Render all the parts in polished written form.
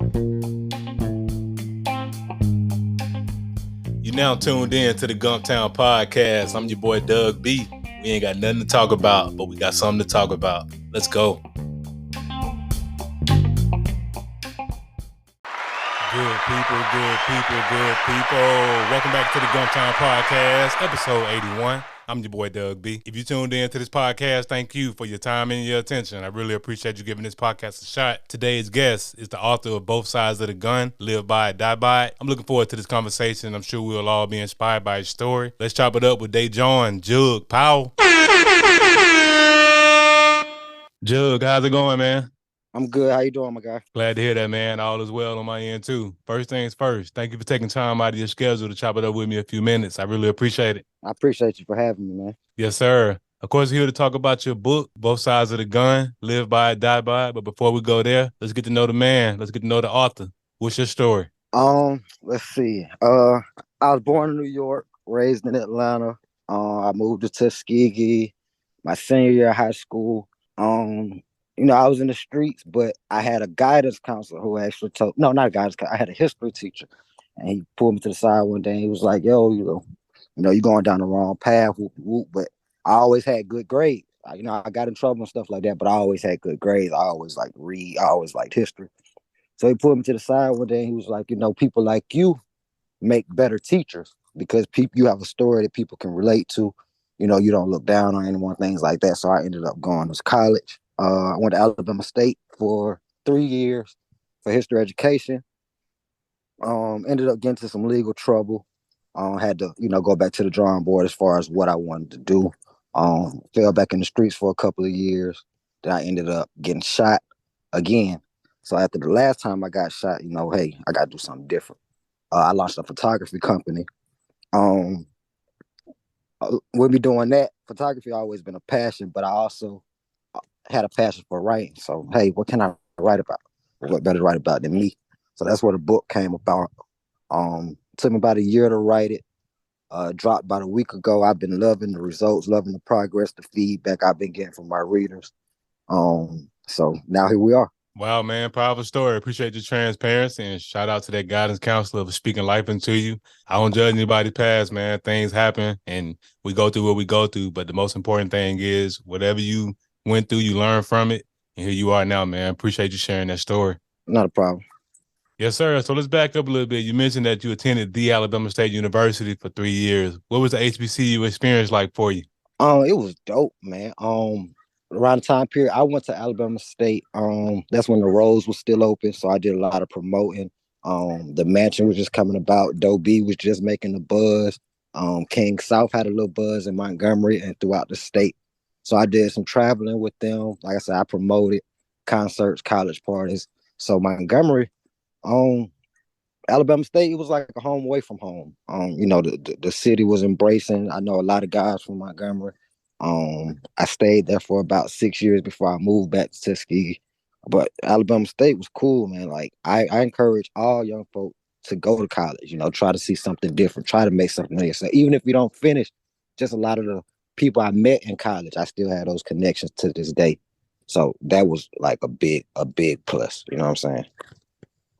You now tuned in to the Gumptown Podcast. I'm your boy Doug B. We ain't got nothing to talk about, but we got something to talk about. Let's go. Good people. Welcome back to the Gumptown Podcast, episode 81. I'm your boy Doug B. If you tuned in to this podcast, thank you for your time and your attention. I really appreciate you giving this podcast a shot. Today's guest is the author of Both Sides of the Gun, Live By It, Die By It. I'm looking forward to this conversation. I'm sure we'll all be inspired by his story. Let's chop it up with DiJoun Jugg Powell. Jugg, how's it going, man? I'm good. How you doing, my guy? Glad to hear that, man. All is well on my end, too. First things first, thank you for taking time out of your schedule to chop it up with me a few minutes. I really appreciate it. I appreciate you for having me, man. Yes, sir. Of course, here to talk about your book, Both Sides of the Gun, Live By It, Die By It. But before we go there, let's get to know the man. Let's get to know the author. What's your story? Let's see. I was born in New York, raised in Atlanta. I moved to Tuskegee my senior year of high school. I was in the streets, but I had a guidance counselor who actually not a guidance counselor. I had a history teacher, and he pulled me to the side one day. And he was like, "Yo, you're going down the wrong path, whoop, whoop." But I always had good grades. I got in trouble and stuff like that, but I always had good grades. I always liked to read. I always liked history. So he pulled me to the side one day, and he was like, people like you make better teachers because you have a story that people can relate to. You don't look down on anyone, things like that. So I ended up going to college. I went to Alabama State for 3 years for history education. Ended up getting into some legal trouble. Had to, go back to the drawing board as far as what I wanted to do. Fell back in the streets for a couple of years. Then I ended up getting shot again. So after the last time I got shot, hey, I got to do something different. I launched a photography company. With me doing that, photography always been a passion, but I also had a passion for writing. So, hey, what can I write about? What better to write about than me? So that's where the book came about. Took me about a year to write it. Dropped about a week ago. I've been loving the results, loving the progress, the feedback I've been getting from my readers. So now here we are. Wow, man, powerful story. Appreciate your transparency and shout out to that guidance counselor for speaking life into you. I don't judge anybody's past, man. Things happen and we go through what we go through. But the most important thing is whatever you went through, you learn from it. And here you are now, man. Appreciate you sharing that story. Not a problem. Yes, sir. So let's back up a little bit. You mentioned that you attended the Alabama State University for 3 years. What was the HBCU experience like for you? It was dope, man. Around the time period, I went to Alabama State. That's when the roads was still open, so I did a lot of promoting. The mansion was just coming about. Doe B was just making the buzz. King South had a little buzz in Montgomery and throughout the state. So I did some traveling with them. Like I said, I promoted concerts, college parties. So Montgomery, Alabama State, it was like a home away from home. The city was embracing. I know a lot of guys from Montgomery. I stayed there for about 6 years before I moved back to Tuskegee. But Alabama State was cool, man. Like I encourage all young folk to go to college, try to see something different, try to make something of yourself. Even if you don't finish, just a lot of the people I met in college, I still have those connections to this day. So that was like a big plus. You know what I'm saying?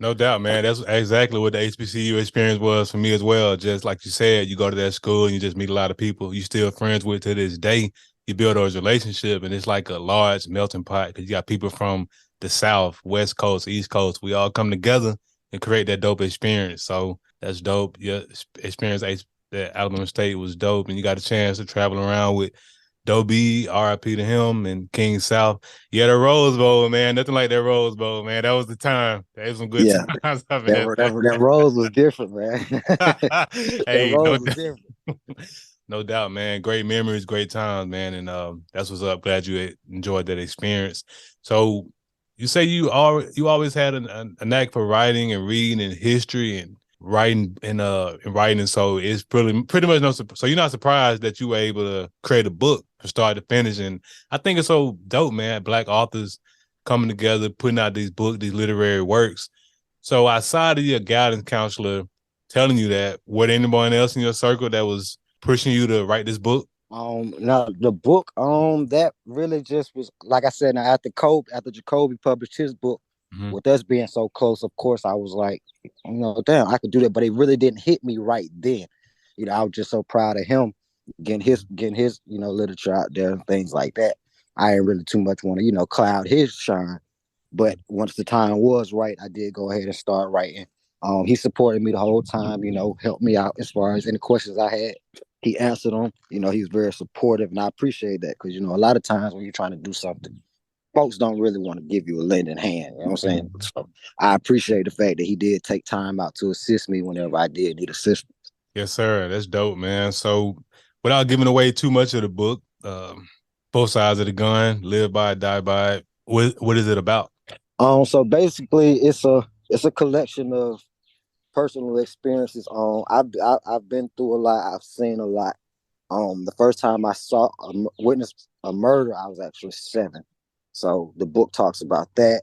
No doubt, man. That's exactly what the HBCU experience was for me as well. Just like you said, you go to that school and you just meet a lot of people you still friends with to this day. You build those relationships, and it's like a large melting pot because you got people from the South, West Coast, East Coast. We all come together and create that dope experience. So that's dope. Your experience at Alabama State was dope, and you got a chance to travel around with Dobie, RIP to him, and King South. Yeah, the Rose Bowl, man. Nothing like that Rose Bowl, man. That was the time. That was some good times. That Rose was different, man. Hey, that Rose was different. No doubt, man. Great memories, great times, man. And that's what's up. Glad you enjoyed that experience. So you say you always had a knack for writing and reading and history and writing and writing. So it's pretty much no. So you're not surprised that you were able to create a book from start to finish. And I think it's so dope, man. Black authors coming together, putting out these books, these literary works. So outside of your guidance counselor telling you that, was anyone else in your circle that was pushing you to write this book? Now the book, that really just was, like I said, now after Jacoby published his book, Mhm. with us being so close, of course, I was like, damn, I could do that, but it really didn't hit me right then. I was just so proud of him getting his literature out there and things like that. I ain't really too much want to cloud his shine, but once the time was right, I did go ahead and start writing. He supported me the whole time, helped me out as far as any questions I had. He answered them. He was very supportive, and I appreciate that because a lot of times when you're trying to do something, folks don't really want to give you a lending hand. You know what I'm saying? So I appreciate the fact that he did take time out to assist me whenever I did need assistance. Yes, sir. That's dope, man. So, without giving away too much of the book, both sides of the gun, live by it, die by it. What is it about? So basically, it's a collection of personal experiences. I've been through a lot. I've seen a lot. The first time I saw witnessed a murder, I was actually 7. So the book talks about that.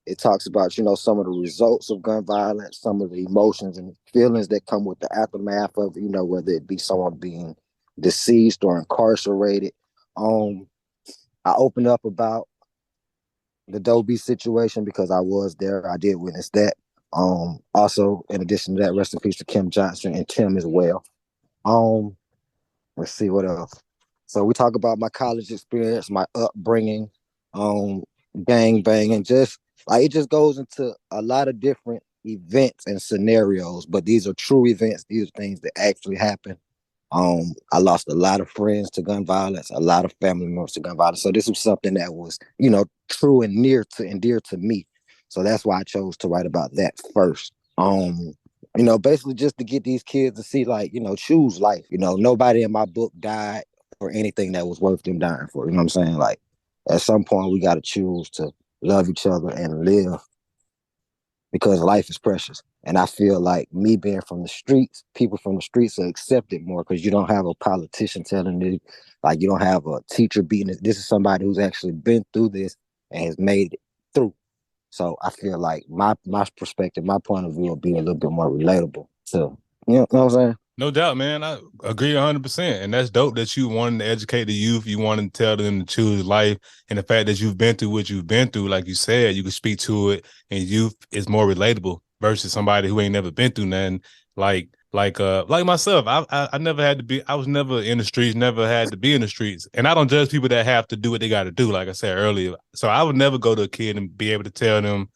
It talks about some of the results of gun violence, some of the emotions and feelings that come with the aftermath of it. Whether it be someone being deceased or incarcerated. Um, I opened up about the Dobie situation because I was there. I did witness that. Also, in addition to that, rest in peace to Kim Johnson and Tim as well. Um, let's see what else. So we talk about my college experience, my upbringing, um, gang banging, just like it just goes into a lot of different events and scenarios. But these are true events. These are things that actually happen. I lost a lot of friends to gun violence, a lot of family members to gun violence. So this was something that was, true and near to and dear to me. So that's why I chose to write about that first. Basically just to get these kids to see, like, choose life. Nobody in my book died for anything that was worth them dying for. You know what I'm saying? Like, at some point, we got to choose to love each other and live because life is precious. And I feel like me being from the streets, people from the streets are accepted more because you don't have a politician telling you, like, you don't have a teacher beating it. This is somebody who's actually been through this and has made it through. So I feel like my perspective, my point of view will be a little bit more relatable to, what I'm saying? No doubt, man. I agree 100%. And that's dope that you wanted to educate the youth. You wanted to tell them to choose life. And the fact that you've been through what you've been through, like you said, you can speak to it, and youth is more relatable versus somebody who ain't never been through nothing. Like myself, I never had to be. I was never in the streets, never had to be in the streets, and I don't judge people that have to do what they got to do. Like I said earlier, so I would never go to a kid and be able to tell them,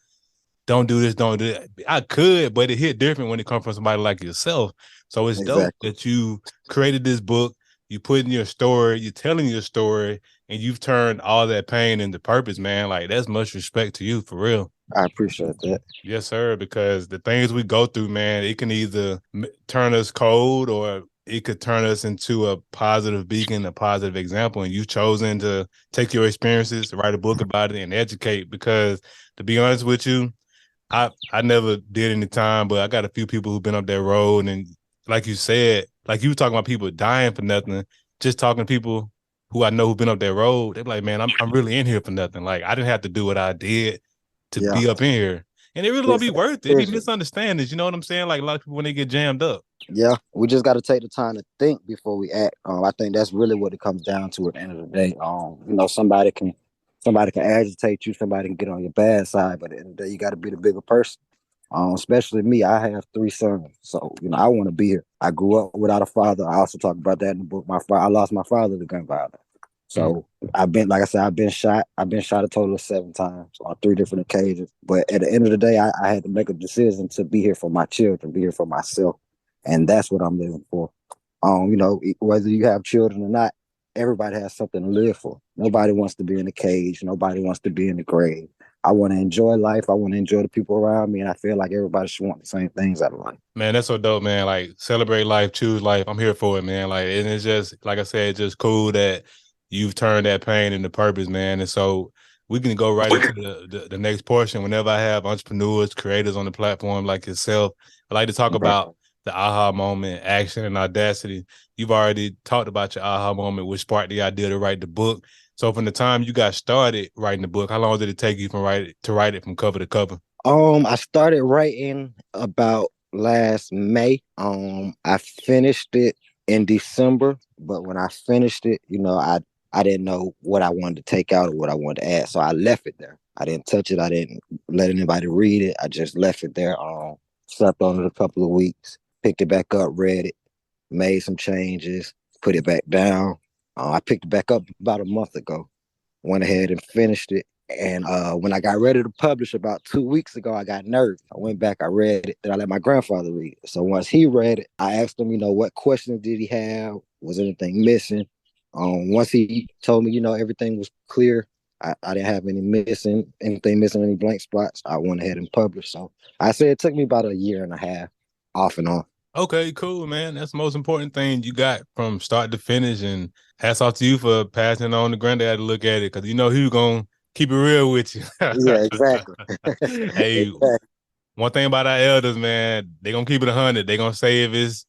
don't do this, don't do that. I could, but it hit different when it comes from somebody like yourself. So it's dope Exactly. that you created this book, you put in your story, you're telling your story, and you've turned all that pain into purpose, man. Like, that's much respect to you, for real. I appreciate that. Yes, sir. Because the things we go through, man, it can either turn us cold or it could turn us into a positive beacon, a positive example. And you've chosen to take your experiences, write a book about it, and educate. Because to be honest with you, I never did any time, but I got a few people who've been up that road, and like you said, like you were talking about people dying for nothing, just talking to people who I know who've been up that road, they're like, man, I'm really in here for nothing. Like, I didn't have to do what I did to Yeah. be up in here, and it really don't It's, be worth it. It be it's, misunderstandings. You know what I'm saying? Like, a lot of people when they get jammed up. yeah, we just got to take the time to think before we act. I think that's really what it comes down to at the end of the day. Somebody can agitate you, somebody can get on your bad side, but at the end of the day, you got to be the bigger person. Especially me, I have 3 sons, so I want to be here. I grew up without a father. I also talk about that in the book. I lost my father to gun violence. So I've been, like I said, I've been shot. I've been shot a total of 7 times on 3 different occasions. But at the end of the day, I had to make a decision to be here for my children, be here for myself, and that's what I'm living for. Whether you have children or not, everybody has something to live for. Nobody wants to be in a cage. Nobody wants to be in the grave. I want to enjoy life. I want to enjoy the people around me, and I feel like everybody should want the same things out of life. Man, that's so dope, man. Like, celebrate life, choose life. I'm here for it, man. Like, and it's just, like I said, it's just cool that you've turned that pain into purpose, man. And so we can go right into the next portion. Whenever I have entrepreneurs, creators on the platform like yourself, I like to talk about the aha moment, action, and audacity. You've already talked about your aha moment, which sparked the idea to write the book. So from the time you got started writing the book, how long did it take you to write it from cover to cover? I started writing about last May. I finished it in December, but when I finished it, I didn't know what I wanted to take out or what I wanted to add. So I left it there. I didn't touch it. I didn't let anybody read it. I just left it there. Slept on it a couple of weeks, picked it back up, read it, made some changes, put it back down. I picked it back up about a month ago, went ahead and finished it. And when I got ready to publish about 2 weeks ago, I got nervous. I went back, I read it, then I let my grandfather read it. So once he read it, I asked him, what questions did he have? Was anything missing? Once he told me, everything was clear, I didn't have anything missing, any blank spots, I went ahead and published. So I say it took me about a year and a half off and on. Okay, cool, man. That's the most important thing you got from start to finish. And hats off to you for passing on the granddad to look at it, because he was gonna keep it real with you. Yeah, exactly. Hey, Exactly. one thing about our elders, man, they gonna keep it 100. They gonna say if it's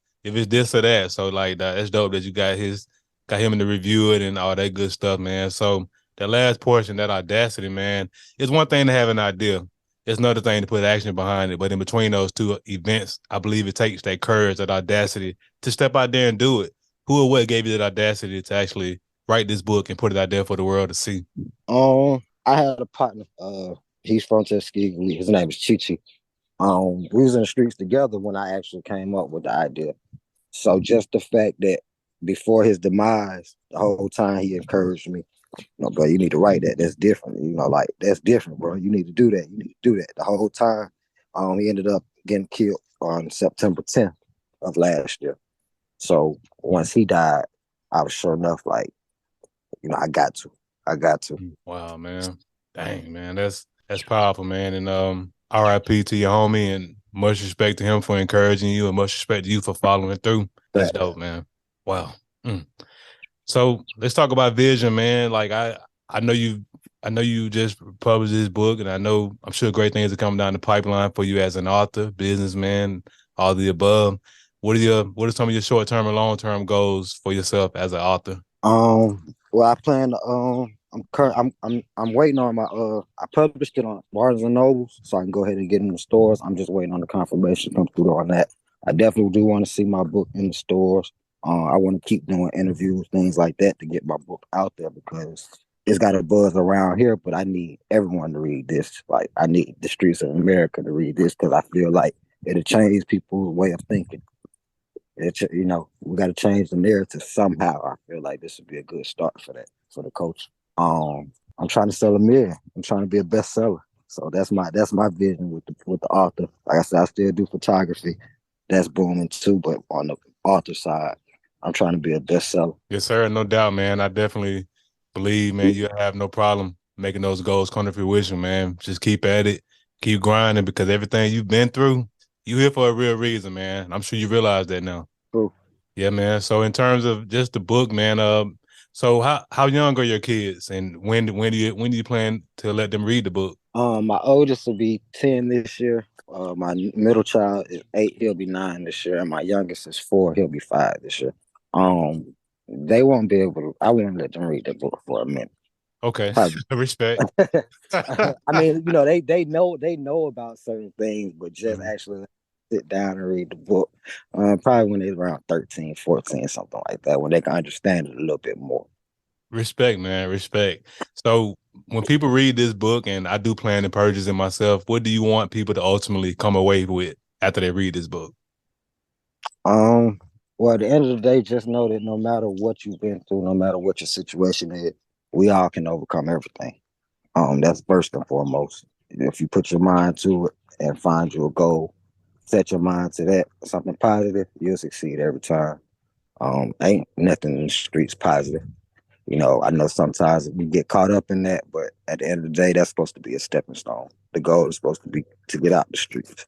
this or that. So like that's dope that you got him to review it and all that good stuff, man. So that last portion, that audacity, man, it's one thing to have an idea. It's another thing to put action behind it. But in between those two events, I believe it takes that courage, that audacity to step out there and do it. Who or what gave you that audacity to actually write this book and put it out there for the world to see? I had a partner. He's from Tuskegee. His name is Chichi. We was in the streets together when I actually came up with the idea. So just the fact that before his demise, the whole time he encouraged me, bro, you need to write that. That's different. Like that's different, bro. You need to do that. You need to do that. The whole time. He ended up getting killed on September 10th of last year. So once he died, I was sure enough like, I got to. I got to. Wow, man. Dang, man. That's powerful, man. And RIP to your homie, and much respect to him for encouraging you, and much respect to you for following through. That's dope, man. Wow. So let's talk about vision, man. Like I know you just published this book, and I'm sure great things are coming down the pipeline for you as an author, businessman, all the above. What are some of your short-term and long-term goals for yourself as an author? Well, I plan to I'm waiting on my I published it on Barnes and Nobles, so I can go ahead and get in the stores. I'm just waiting on the confirmation to come through on that. I definitely do want to see my book in the stores. I want to keep doing interviews, things like that, to get my book out there, because it's got a buzz around here, but I need everyone to read this. Like, I need the streets of America to read this, because I feel like it'll change people's way of thinking. We got to change the narrative somehow. I feel like this would be a good start for that, for the coach. I'm trying to sell a million. I'm trying to be a bestseller. So that's my vision with the author. Like I said, I still do photography. That's booming too, but on the author side, I'm trying to be a bestseller. Yes, sir. No doubt, man. I definitely believe, man, you have no problem making those goals come to fruition, man. Just keep at it, keep grinding, because everything you've been through, you here for a real reason, man. I'm sure you realize that now. True. Yeah, man. So in terms of just the book, man, so how young are your kids, and when do you plan to let them read the book? My oldest will be 10 this year. My middle child is 8. He'll be 9 this year, and my youngest is 4. He'll be 5 this year. They won't be able to. I won't let them read the book for a minute. Okay, respect. I mean, they know about certain things, but just actually sit down and read the book, probably when they're around 13, 14, something like that, when they can understand it a little bit more. Respect, man. Respect. So when people read this book, and I do plan to purchase it myself, what do you want people to ultimately come away with after they read this book? Well, at the end of the day, just know that no matter what you've been through, no matter what your situation is, we all can overcome everything. That's first and foremost. If you put your mind to it and find your goal, set your mind to that, something positive, you'll succeed every time. Ain't nothing in the streets positive. I know sometimes we get caught up in that, but at the end of the day, that's supposed to be a stepping stone. The goal is supposed to be to get out the streets.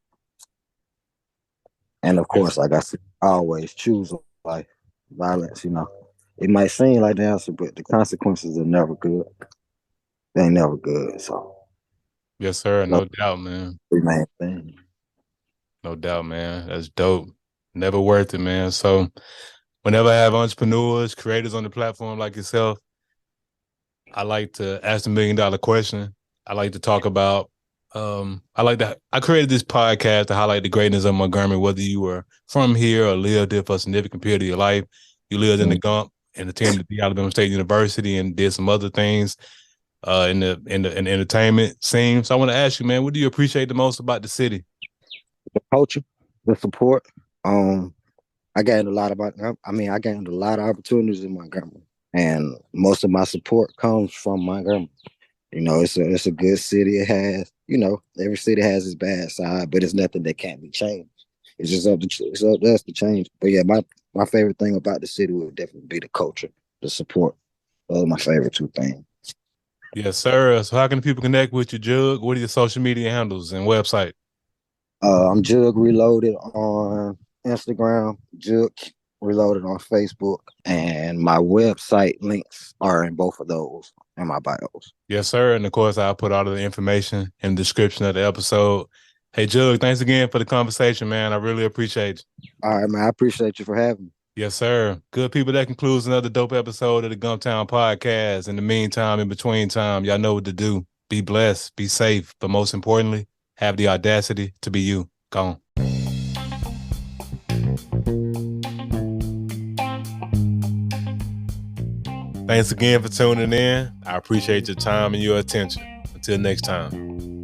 And of course, like I said, I always choose life. Violence, it might seem like the answer, but the consequences are never good. They ain't never good. So Yes, sir. No doubt, man. the main thing. No doubt, man. That's dope. Never worth it, man. So whenever I have entrepreneurs, creators on the platform like yourself, I like to ask the $1 million question. I like to talk about I created this podcast to highlight the greatness of Montgomery, whether you were from here or lived here for a significant period of your life. You lived in the Gump and attended the Alabama State University and did some other things in the entertainment scene. So I want to ask you, man, what do you appreciate the most about the city? The culture, the support. I gained a lot about. I gained a lot of opportunities in Montgomery, and most of my support comes from Montgomery. It's a good city. It has, every city has its bad side, but it's nothing that can't be changed. It's up to us to change. But yeah, my favorite thing about the city would definitely be the culture, the support. Those are my favorite two things. Yes, sir. So how can people connect with you, Jug? What are your social media handles and website? I'm Jug Reloaded on Instagram, Jug Reloaded on Facebook, and my website links are in both of those in my bios. Yes, sir. And of course, I'll put all of the information in the description of the episode. Hey, Jug, thanks again for the conversation, man. I really appreciate you. All right, man. I appreciate you for having me. Yes, sir. Good people, that concludes another dope episode of the Gumptown Podcast. In the meantime, in between time, y'all know what to do. Be blessed, be safe, but most importantly, have the audacity to be you. Go on. Thanks again for tuning in. I appreciate your time and your attention. Until next time.